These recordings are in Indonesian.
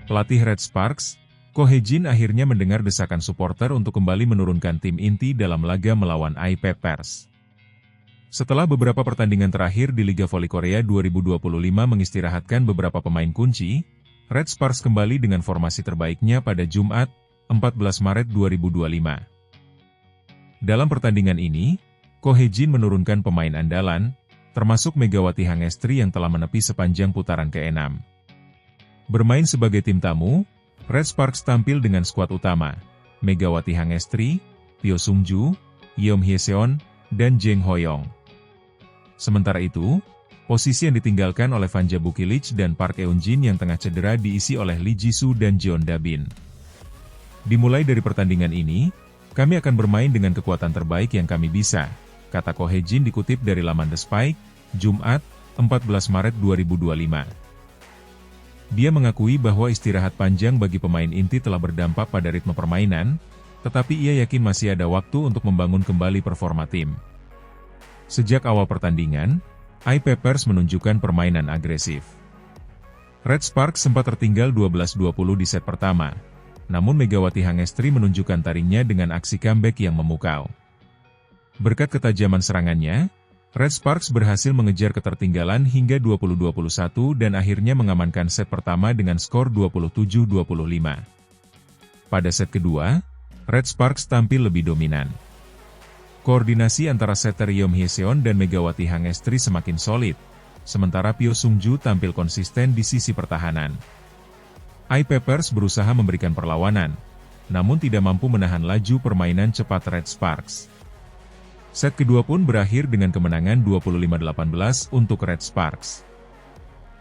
Pelatih Red Sparks, Ko Hee-jin akhirnya mendengar desakan supporter untuk kembali menurunkan tim inti dalam laga melawan I-Peppers. Setelah beberapa pertandingan terakhir di Liga Voli Korea 2025 mengistirahatkan beberapa pemain kunci, Red Sparks kembali dengan formasi terbaiknya pada Jumat, 14 Maret 2025. Dalam pertandingan ini, Ko Hee-jin menurunkan pemain andalan, termasuk Megawati Hangestri yang telah menepi sepanjang putaran ke-6. Bermain sebagai tim tamu, Red Sparks tampil dengan skuad utama, Megawati Hangestri, Pyo Sung-ju, Yeom Hye-seon, dan Jang Ho-yong. Sementara itu, posisi yang ditinggalkan oleh Van Jabukilich dan Park Eun-jin yang tengah cedera diisi oleh Lee Ji-soo dan Jeon Da-bin. Dimulai dari pertandingan ini, kami akan bermain dengan kekuatan terbaik yang kami bisa, kata Ko Hee-jin dikutip dari laman The Spike, Jumat, 14 Maret 2025. Dia mengakui bahwa istirahat panjang bagi pemain inti telah berdampak pada ritme permainan, tetapi ia yakin masih ada waktu untuk membangun kembali performa tim. Sejak awal pertandingan, I-Peppers menunjukkan permainan agresif. Red Sparks sempat tertinggal 12-20 di set pertama, namun Megawati Hangestri menunjukkan taringnya dengan aksi comeback yang memukau. Berkat ketajaman serangannya, Red Sparks berhasil mengejar ketertinggalan hingga 20-21 dan akhirnya mengamankan set pertama dengan skor 27-25. Pada set kedua, Red Sparks tampil lebih dominan. Koordinasi antara setter Yeom Hye-seon dan Megawati Hangestri semakin solid, sementara Pyo Sung-ju tampil konsisten di sisi pertahanan. I-Peppers berusaha memberikan perlawanan, namun tidak mampu menahan laju permainan cepat Red Sparks. Set kedua pun berakhir dengan kemenangan 25-18 untuk Red Sparks.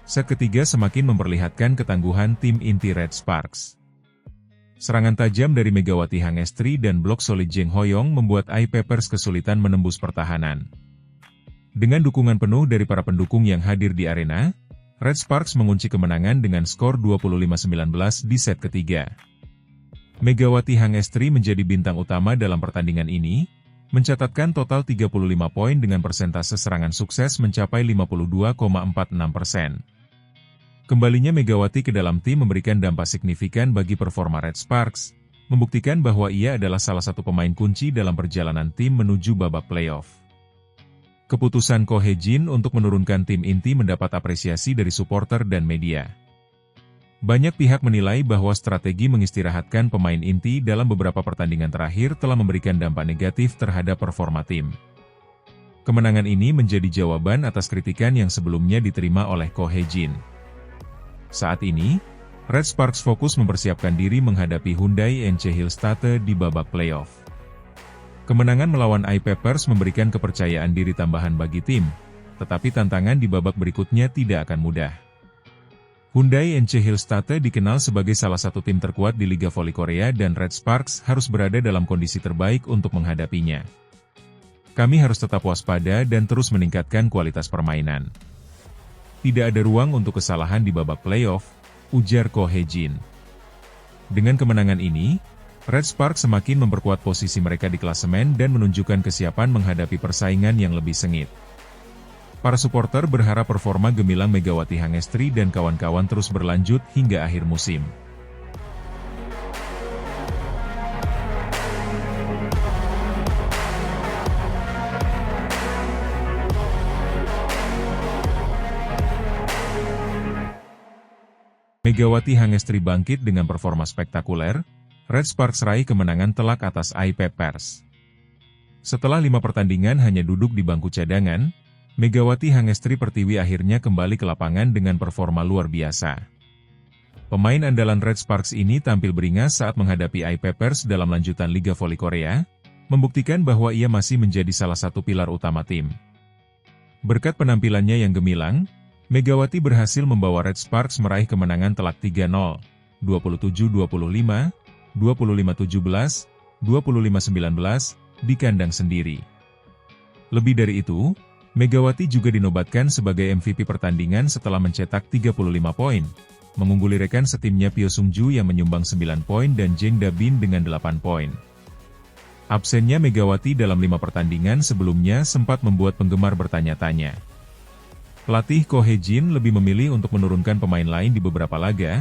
Set ketiga semakin memperlihatkan ketangguhan tim inti Red Sparks. Serangan tajam dari Megawati Hangestri dan blok solid Jang Ho-yong membuat I-Peppers kesulitan menembus pertahanan. Dengan dukungan penuh dari para pendukung yang hadir di arena, Red Sparks mengunci kemenangan dengan skor 25-19 di set ketiga. Megawati Hangestri menjadi bintang utama dalam pertandingan ini, mencatatkan total 35 poin dengan persentase serangan sukses mencapai 52,46%. Kembalinya Megawati ke dalam tim memberikan dampak signifikan bagi performa Red Sparks, membuktikan bahwa ia adalah salah satu pemain kunci dalam perjalanan tim menuju babak playoff. Keputusan Ko Hee-jin untuk menurunkan tim inti mendapat apresiasi dari supporter dan media. Banyak pihak menilai bahwa strategi mengistirahatkan pemain inti dalam beberapa pertandingan terakhir telah memberikan dampak negatif terhadap performa tim. Kemenangan ini menjadi jawaban atas kritikan yang sebelumnya diterima oleh Ko Hee-jin. Saat ini, Red Sparks fokus mempersiapkan diri menghadapi Hyundai NC Hillstate di babak playoff. Kemenangan melawan I-Peppers memberikan kepercayaan diri tambahan bagi tim, tetapi tantangan di babak berikutnya tidak akan mudah. Hyundai NC Hillstate dikenal sebagai salah satu tim terkuat di Liga Voli Korea dan Red Sparks harus berada dalam kondisi terbaik untuk menghadapinya. Kami harus tetap waspada dan terus meningkatkan kualitas permainan. Tidak ada ruang untuk kesalahan di babak playoff, ujar Ko Hee-jin. Dengan kemenangan ini, Red Sparks semakin memperkuat posisi mereka di klasemen dan menunjukkan kesiapan menghadapi persaingan yang lebih sengit. Para supporter berharap performa gemilang Megawati Hangestri dan kawan-kawan terus berlanjut hingga akhir musim. Megawati Hangestri bangkit dengan performa spektakuler, Red Sparks raih kemenangan telak atas I-Peppers. Setelah 5 pertandingan hanya duduk di bangku cadangan, Megawati Hangestri Pertiwi akhirnya kembali ke lapangan dengan performa luar biasa. Pemain andalan Red Sparks ini tampil beringas saat menghadapi I-Peppers dalam lanjutan Liga Voli Korea, membuktikan bahwa ia masih menjadi salah satu pilar utama tim. Berkat penampilannya yang gemilang, Megawati berhasil membawa Red Sparks meraih kemenangan telak 3-0, 27-25, 25-17, 25-19 di kandang sendiri. Lebih dari itu, Megawati juga dinobatkan sebagai MVP pertandingan setelah mencetak 35 poin, mengungguli rekan setimnya Pyo Sung-ju yang menyumbang 9 poin dan Jang Da-bin dengan 8 poin. Absennya Megawati dalam 5 pertandingan sebelumnya sempat membuat penggemar bertanya-tanya. Pelatih Ko Hee-jin lebih memilih untuk menurunkan pemain lain di beberapa laga,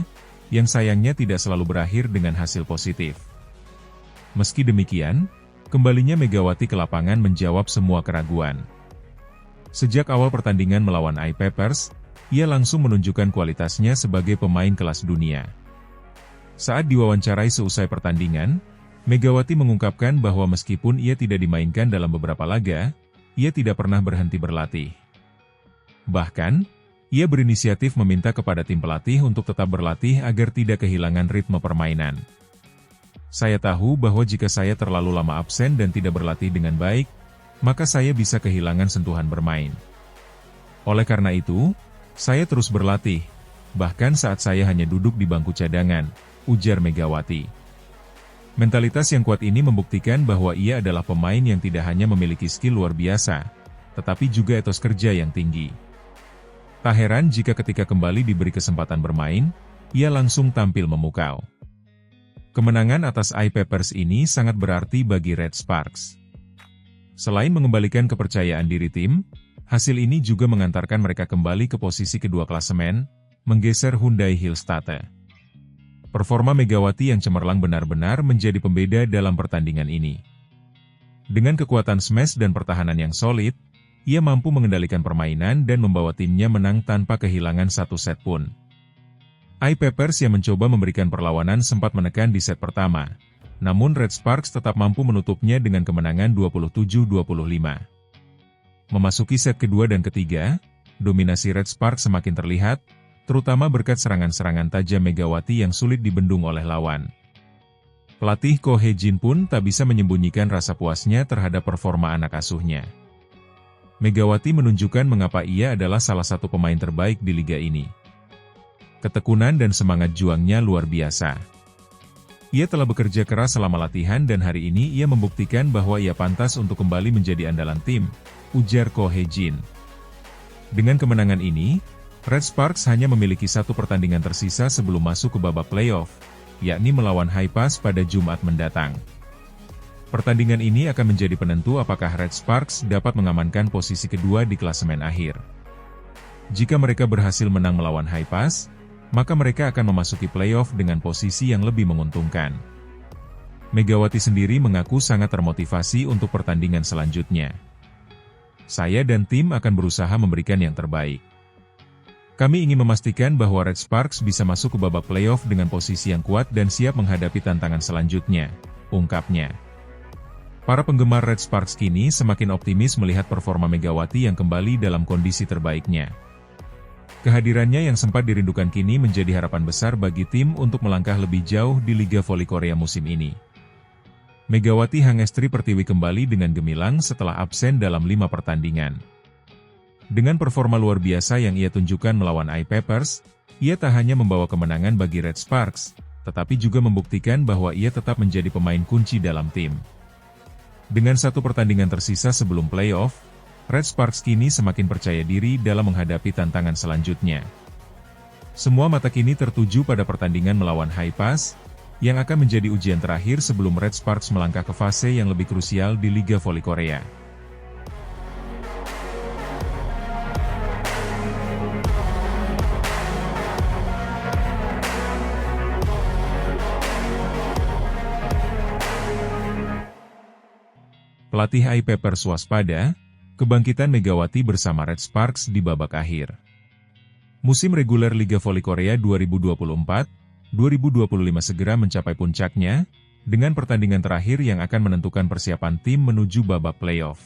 yang sayangnya tidak selalu berakhir dengan hasil positif. Meski demikian, kembalinya Megawati ke lapangan menjawab semua keraguan. Sejak awal pertandingan melawan I-Papers, ia langsung menunjukkan kualitasnya sebagai pemain kelas dunia. Saat diwawancarai seusai pertandingan, Megawati mengungkapkan bahwa meskipun ia tidak dimainkan dalam beberapa laga, ia tidak pernah berhenti berlatih. Bahkan, ia berinisiatif meminta kepada tim pelatih untuk tetap berlatih agar tidak kehilangan ritme permainan. Saya tahu bahwa jika saya terlalu lama absen dan tidak berlatih dengan baik, maka saya bisa kehilangan sentuhan bermain. Oleh karena itu, saya terus berlatih, bahkan saat saya hanya duduk di bangku cadangan, ujar Megawati. Mentalitas yang kuat ini membuktikan bahwa ia adalah pemain yang tidak hanya memiliki skill luar biasa, tetapi juga etos kerja yang tinggi. Tak heran jika ketika kembali diberi kesempatan bermain, ia langsung tampil memukau. Kemenangan atas I-Papers ini sangat berarti bagi Red Sparks. Selain mengembalikan kepercayaan diri tim, hasil ini juga mengantarkan mereka kembali ke posisi kedua klasemen, menggeser Hyundai Hillstatte. Performa Megawati yang cemerlang benar-benar menjadi pembeda dalam pertandingan ini. Dengan kekuatan smash dan pertahanan yang solid, ia mampu mengendalikan permainan dan membawa timnya menang tanpa kehilangan satu set pun. I-Papers yang mencoba memberikan perlawanan sempat menekan di set pertama, namun Red Sparks tetap mampu menutupnya dengan kemenangan 27-25. Memasuki set kedua dan ketiga, dominasi Red Sparks semakin terlihat, terutama berkat serangan-serangan tajam Megawati yang sulit dibendung oleh lawan. Pelatih Ko Hee-jin pun tak bisa menyembunyikan rasa puasnya terhadap performa anak asuhnya. Megawati menunjukkan mengapa ia adalah salah satu pemain terbaik di liga ini. Ketekunan dan semangat juangnya luar biasa. Ia telah bekerja keras selama latihan dan hari ini ia membuktikan bahwa ia pantas untuk kembali menjadi andalan tim, ujar Ko Hee-jin. Dengan kemenangan ini, Red Sparks hanya memiliki satu pertandingan tersisa sebelum masuk ke babak playoff, yakni melawan Haipas pada Jumat mendatang. Pertandingan ini akan menjadi penentu apakah Red Sparks dapat mengamankan posisi kedua di klasemen akhir. Jika mereka berhasil menang melawan Haipas, maka mereka akan memasuki playoff dengan posisi yang lebih menguntungkan. Megawati sendiri mengaku sangat termotivasi untuk pertandingan selanjutnya. Saya dan tim akan berusaha memberikan yang terbaik. Kami ingin memastikan bahwa Red Sparks bisa masuk ke babak playoff dengan posisi yang kuat dan siap menghadapi tantangan selanjutnya, ungkapnya. Para penggemar Red Sparks kini semakin optimis melihat performa Megawati yang kembali dalam kondisi terbaiknya. Kehadirannya yang sempat dirindukan kini menjadi harapan besar bagi tim untuk melangkah lebih jauh di Liga Voli Korea musim ini. Megawati Hangestri Pertiwi kembali dengan gemilang setelah absen dalam 5 pertandingan. Dengan performa luar biasa yang ia tunjukkan melawan I-Papers, ia tak hanya membawa kemenangan bagi Red Sparks, tetapi juga membuktikan bahwa ia tetap menjadi pemain kunci dalam tim. Dengan satu pertandingan tersisa sebelum playoff, Red Sparks kini semakin percaya diri dalam menghadapi tantangan selanjutnya. Semua mata kini tertuju pada pertandingan melawan Haipas, yang akan menjadi ujian terakhir sebelum Red Sparks melangkah ke fase yang lebih krusial di Liga Voli Korea. Pelatih I-Papers waspada, kebangkitan Megawati bersama Red Sparks di babak akhir. Musim reguler Liga Voli Korea 2024-2025 segera mencapai puncaknya, dengan pertandingan terakhir yang akan menentukan persiapan tim menuju babak playoff.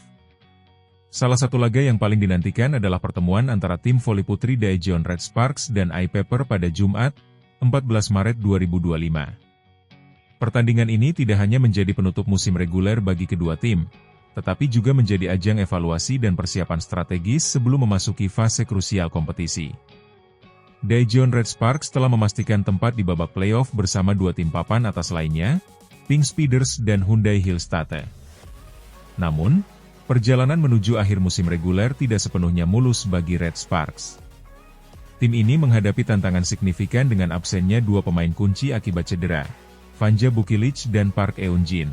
Salah satu laga yang paling dinantikan adalah pertemuan antara tim voli putri Daejeon Red Sparks dan I-Papers pada Jumat, 14 Maret 2025. Pertandingan ini tidak hanya menjadi penutup musim reguler bagi kedua tim, tetapi juga menjadi ajang evaluasi dan persiapan strategis sebelum memasuki fase krusial kompetisi. Daejeon Red Sparks telah memastikan tempat di babak playoff bersama dua tim papan atas lainnya, Pink Speeders dan Hyundai Hillstatte. Namun, perjalanan menuju akhir musim reguler tidak sepenuhnya mulus bagi Red Sparks. Tim ini menghadapi tantangan signifikan dengan absennya dua pemain kunci akibat cedera, Vanja Bukilic dan Park Eun-jin.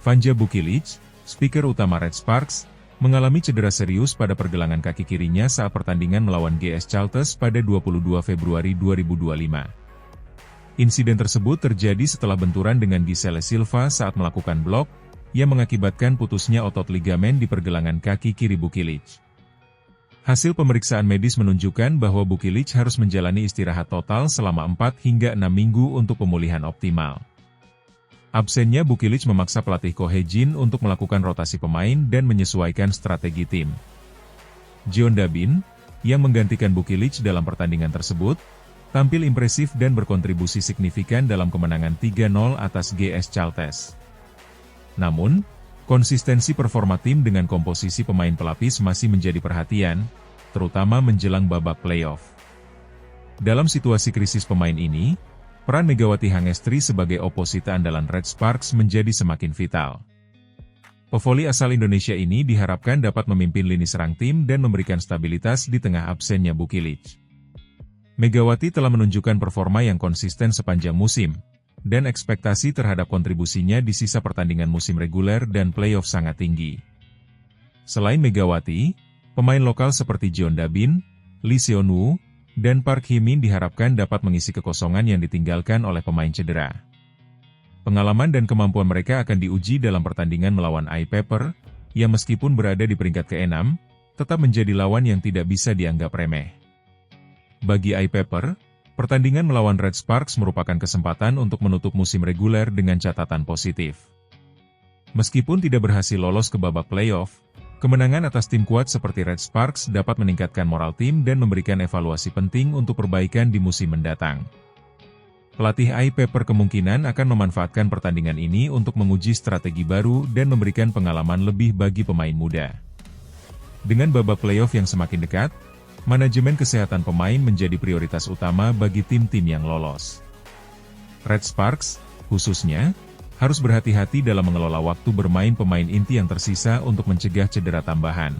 Vanja Bukilic, speaker utama Red Sparks, mengalami cedera serius pada pergelangan kaki kirinya saat pertandingan melawan GS Chalters pada 22 Februari 2025. Insiden tersebut terjadi setelah benturan dengan Gisele Silva saat melakukan blok, yang mengakibatkan putusnya otot ligamen di pergelangan kaki kiri Bukilic. Hasil pemeriksaan medis menunjukkan bahwa Bukilic harus menjalani istirahat total selama 4 hingga 6 minggu untuk pemulihan optimal. Absennya Bukilic memaksa pelatih Ko He-jin untuk melakukan rotasi pemain dan menyesuaikan strategi tim. Jeon Da-bin, yang menggantikan Bukilic dalam pertandingan tersebut, tampil impresif dan berkontribusi signifikan dalam kemenangan 3-0 atas GS Chalters. Namun, konsistensi performa tim dengan komposisi pemain pelapis masih menjadi perhatian, terutama menjelang babak playoff. Dalam situasi krisis pemain ini, peran Megawati Hangestri sebagai oposita andalan Red Sparks menjadi semakin vital. Pevoli asal Indonesia ini diharapkan dapat memimpin lini serang tim dan memberikan stabilitas di tengah absennya Bukilic. Megawati telah menunjukkan performa yang konsisten sepanjang musim, dan ekspektasi terhadap kontribusinya di sisa pertandingan musim reguler dan playoff sangat tinggi. Selain Megawati, pemain lokal seperti Jeon Da-bin, Lee Seon-woo, dan Park Hee-min diharapkan dapat mengisi kekosongan yang ditinggalkan oleh pemain cedera. Pengalaman dan kemampuan mereka akan diuji dalam pertandingan melawan Eye Pepper, yang meskipun berada di peringkat ke-6, tetap menjadi lawan yang tidak bisa dianggap remeh. Bagi Eye Pepper, pertandingan melawan Red Sparks merupakan kesempatan untuk menutup musim reguler dengan catatan positif. Meskipun tidak berhasil lolos ke babak playoff, kemenangan atas tim kuat seperti Red Sparks dapat meningkatkan moral tim dan memberikan evaluasi penting untuk perbaikan di musim mendatang. Pelatih Eye Pepper kemungkinan akan memanfaatkan pertandingan ini untuk menguji strategi baru dan memberikan pengalaman lebih bagi pemain muda. Dengan babak playoff yang semakin dekat, manajemen kesehatan pemain menjadi prioritas utama bagi tim-tim yang lolos. Red Sparks, khususnya, harus berhati-hati dalam mengelola waktu bermain pemain inti yang tersisa untuk mencegah cedera tambahan.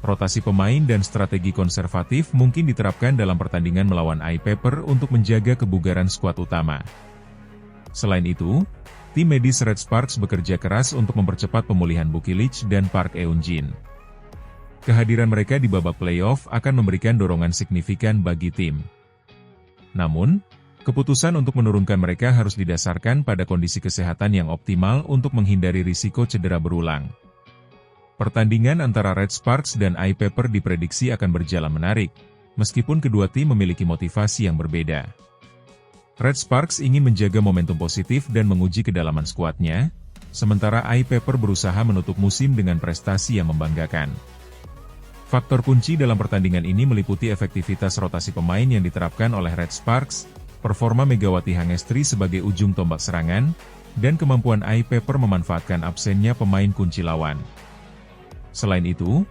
Rotasi pemain dan strategi konservatif mungkin diterapkan dalam pertandingan melawan Eye Pepper untuk menjaga kebugaran skuad utama. Selain itu, tim medis Red Sparks bekerja keras untuk mempercepat pemulihan Bukilic dan Park Eun-jin. Kehadiran mereka di babak playoff akan memberikan dorongan signifikan bagi tim. Namun, keputusan untuk menurunkan mereka harus didasarkan pada kondisi kesehatan yang optimal untuk menghindari risiko cedera berulang. Pertandingan antara Red Sparks dan Eye Pepper diprediksi akan berjalan menarik, meskipun kedua tim memiliki motivasi yang berbeda. Red Sparks ingin menjaga momentum positif dan menguji kedalaman skuadnya, sementara Eye Pepper berusaha menutup musim dengan prestasi yang membanggakan. Faktor kunci dalam pertandingan ini meliputi efektivitas rotasi pemain yang diterapkan oleh Red Sparks, performa Megawati Hangestri sebagai ujung tombak serangan, dan kemampuan Eye Pepper memanfaatkan absennya pemain kunci lawan. Selain itu,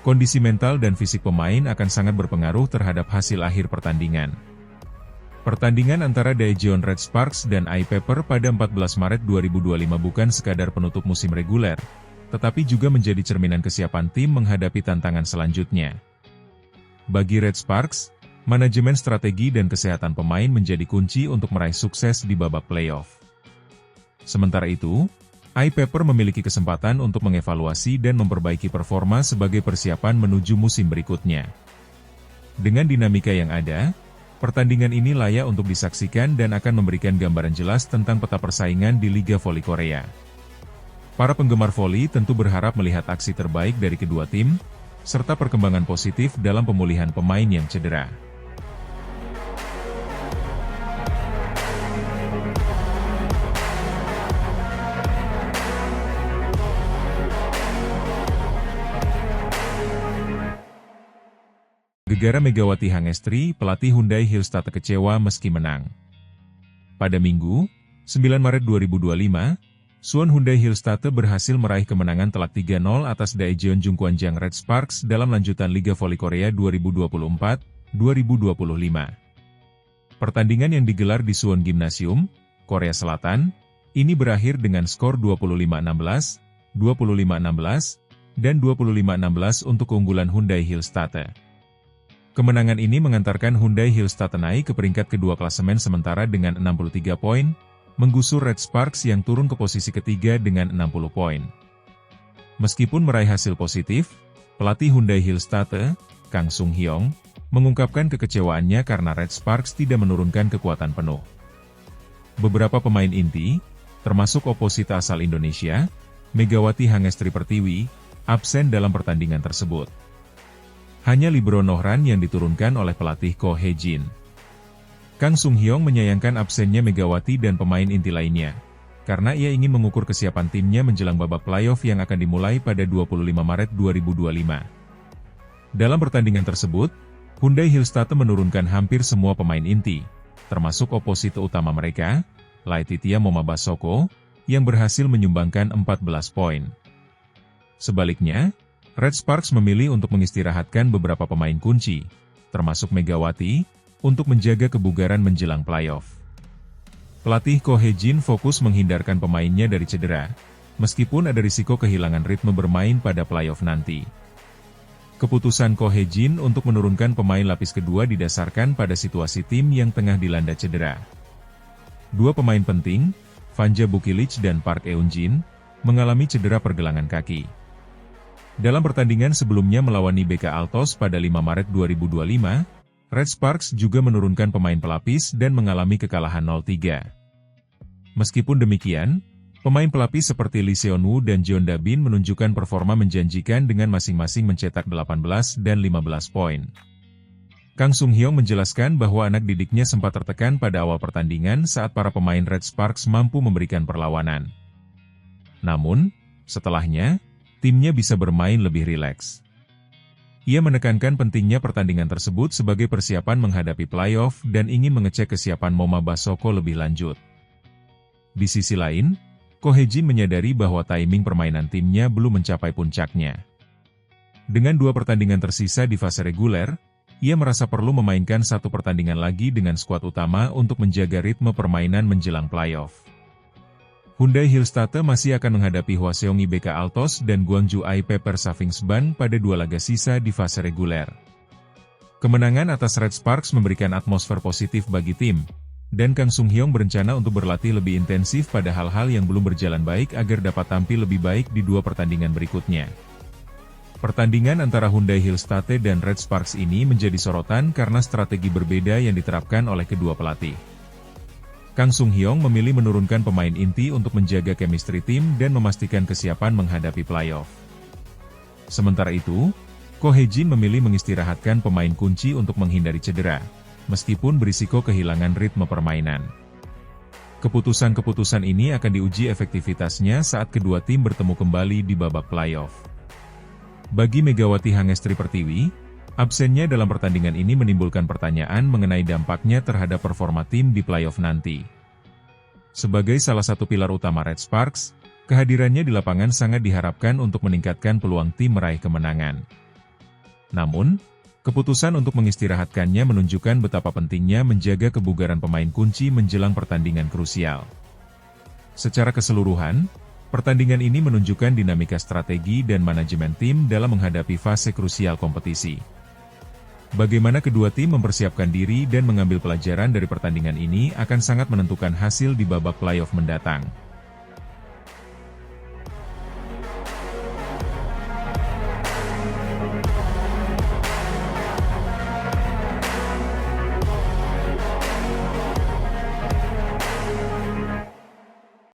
kondisi mental dan fisik pemain akan sangat berpengaruh terhadap hasil akhir pertandingan. Pertandingan antara Daejeon Red Sparks dan Eye Pepper pada 14 Maret 2025 bukan sekadar penutup musim reguler, tetapi juga menjadi cerminan kesiapan tim menghadapi tantangan selanjutnya. Bagi Red Sparks, manajemen strategi dan kesehatan pemain menjadi kunci untuk meraih sukses di babak playoff. Sementara itu, Eye Pepper memiliki kesempatan untuk mengevaluasi dan memperbaiki performa sebagai persiapan menuju musim berikutnya. Dengan dinamika yang ada, pertandingan ini layak untuk disaksikan dan akan memberikan gambaran jelas tentang peta persaingan di Liga Voli Korea. Para penggemar voli tentu berharap melihat aksi terbaik dari kedua tim, serta perkembangan positif dalam pemulihan pemain yang cedera. Gegara Megawati Hangestri, pelatih Hyundai Hillstatt kecewa meski menang. Pada Minggu, 9 Maret 2025, Suwon Hyundai Hillstatt berhasil meraih kemenangan telak 3-0 atas Daejeon Jungkwanjang Red Sparks dalam lanjutan Liga Voli Korea 2024-2025. Pertandingan yang digelar di Suwon Gymnasium, Korea Selatan, ini berakhir dengan skor 25-16, 25-16, dan 25-16 untuk keunggulan Hyundai Hillstatt. Kemenangan ini mengantarkan Hyundai Hillstatt naik ke peringkat kedua klasemen sementara dengan 63 poin, menggusur Red Sparks yang turun ke posisi ketiga dengan 60 poin. Meskipun meraih hasil positif, pelatih Hyundai Hillstatt, Kang Sung Hyong, mengungkapkan kekecewaannya karena Red Sparks tidak menurunkan kekuatan penuh. beberapa pemain inti, termasuk oposita asal Indonesia, Megawati Hangestri Pertiwi, absen dalam pertandingan tersebut. Hanya Libero Nohran yang diturunkan oleh pelatih Ko Hee-jin. Kang Sung-hyong menyayangkan absennya Megawati dan pemain inti lainnya, karena ia ingin mengukur kesiapan timnya menjelang babak playoff yang akan dimulai pada 25 Maret 2025. Dalam pertandingan tersebut, Hyundai Hillstatte menurunkan hampir semua pemain inti, termasuk oposita utama mereka, Laetitia Momabasoko, yang berhasil menyumbangkan 14 poin. Sebaliknya, Red Sparks memilih untuk mengistirahatkan beberapa pemain kunci, termasuk Megawati, untuk menjaga kebugaran menjelang playoff. Pelatih Ko Hee-jin fokus menghindarkan pemainnya dari cedera, meskipun ada risiko kehilangan ritme bermain pada playoff nanti. Keputusan Ko Hee-jin untuk menurunkan pemain lapis kedua didasarkan pada situasi tim yang tengah dilanda cedera. Dua pemain penting, Vanja Bukilic dan Park Eun-jin, mengalami cedera pergelangan kaki. Dalam pertandingan sebelumnya melawan IBK Altos pada 5 Maret 2025, Red Sparks juga menurunkan pemain pelapis dan mengalami kekalahan 0-3. Meskipun demikian, pemain pelapis seperti Lee Seon-woo dan Jeon Da-bin menunjukkan performa menjanjikan dengan masing-masing mencetak 18 dan 15 poin. Kang Sung-hyong menjelaskan bahwa anak didiknya sempat tertekan pada awal pertandingan saat para pemain Red Sparks mampu memberikan perlawanan. Namun, setelahnya, timnya bisa bermain lebih rileks. Ia menekankan pentingnya pertandingan tersebut sebagai persiapan menghadapi playoff dan ingin mengecek kesiapan Momabasoko lebih lanjut. Di sisi lain, Ko Hee-jin menyadari bahwa timing permainan timnya belum mencapai puncaknya. Dengan 2 pertandingan tersisa di fase reguler, ia merasa perlu memainkan 1 pertandingan lagi dengan skuad utama untuk menjaga ritme permainan menjelang playoff. Hyundai Hillstatte masih akan menghadapi Hwaseong IBK Altos dan Gwangju Pepper Safingsban pada 2 laga sisa di fase reguler. Kemenangan atas Red Sparks memberikan atmosfer positif bagi tim, dan Kang Sung-hyong berencana untuk berlatih lebih intensif pada hal-hal yang belum berjalan baik agar dapat tampil lebih baik di 2 pertandingan berikutnya. Pertandingan antara Hyundai Hillstatte dan Red Sparks ini menjadi sorotan karena strategi berbeda yang diterapkan oleh kedua pelatih. Kang Sung-hyong memilih menurunkan pemain inti untuk menjaga chemistry tim dan memastikan kesiapan menghadapi playoff. Sementara itu, Ko Hee-jin memilih mengistirahatkan pemain kunci untuk menghindari cedera, meskipun berisiko kehilangan ritme permainan. Keputusan-keputusan ini akan diuji efektivitasnya saat kedua tim bertemu kembali di babak playoff. Bagi Megawati Hangestri Pertiwi, absennya dalam pertandingan ini menimbulkan pertanyaan mengenai dampaknya terhadap performa tim di playoff nanti. Sebagai salah satu pilar utama Red Sparks, kehadirannya di lapangan sangat diharapkan untuk meningkatkan peluang tim meraih kemenangan. Namun, keputusan untuk mengistirahatkannya menunjukkan betapa pentingnya menjaga kebugaran pemain kunci menjelang pertandingan krusial. Secara keseluruhan, pertandingan ini menunjukkan dinamika strategi dan manajemen tim dalam menghadapi fase krusial kompetisi. Bagaimana kedua tim mempersiapkan diri dan mengambil pelajaran dari pertandingan ini akan sangat menentukan hasil di babak playoff mendatang.